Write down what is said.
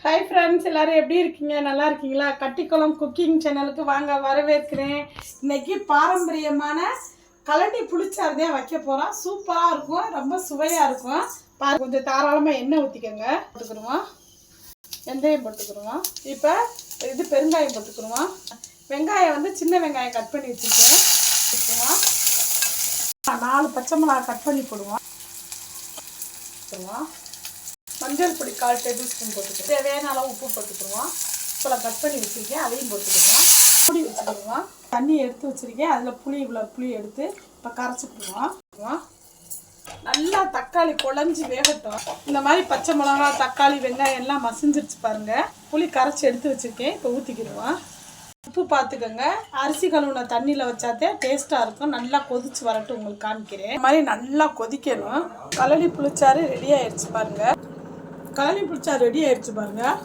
Hi friends, எல்லோரும் எப்படி இருக்கீங்க? நல்லா இருக்கீங்களா? கட்டிக்குளம் குக்கிங் சேனலுக்கு வாங்க, வரவேற்கிறேன். இன்னைக்கு பாரம்பரியமான கழனி புளிச்சாறு தான் வைக்க போகிறோம். சூப்பராக இருக்கும், ரொம்ப சுவையாக இருக்கும். கொஞ்சம் தாராளமாக எண்ணெய் ஊற்றிக்கோங்க. போட்டுக்கிடுவோம், வெந்தயம் போட்டுக்கிடுவோம். இப்போ இது பெருங்காயம் போட்டுக்கிடுவோம். வெங்காயம் வந்து சின்ன வெங்காயம் கட் பண்ணி வச்சுருக்கேன். போட்டுக்குவோம். 4 பச்சை மிளகா கட் பண்ணி போடுவோம். மஞ்சள் பொடி 1/4 டேபிள் ஸ்பூன் போட்டுக்கிறோம். தேவையான அளவு உப்பு போட்டுக்கிடுவோம். இப்போ கட் பண்ணி வச்சுருக்கேன், அதையும் போட்டுக்கிடுவோம். புளி வச்சுக்கிடுவோம். தண்ணி எடுத்து வச்சுருக்கேன், அதில் இவ்வளோ புளி எடுத்து இப்போ கரைச்சிக்கிடுவோம். நல்லா தக்காளி குழஞ்சி வேகட்டும். இந்த மாதிரி பச்சை மிளகா, தக்காளி, வெங்காயம் எல்லாம் மசிஞ்சிருச்சு பாருங்கள். புளி கரைச்சி எடுத்து வச்சுருக்கேன், இப்போ ஊற்றிக்கிடுவோம். உப்பு பார்த்துக்கோங்க. அரிசி கழுவுன தண்ணியில் வச்சாதே டேஸ்ட்டாக இருக்கும். நல்லா கொதிச்சு வரட்டும், உங்களுக்கு காமிக்கிறேன். இந்த மாதிரி நல்லா கொதிக்கணும். கழனி புளிச்சாறு ரெடி ஆயிடுச்சு பாருங்கள். கழனி புளிச்சாறு ரெடி ஆயிடுச்சு பாருங்கள்.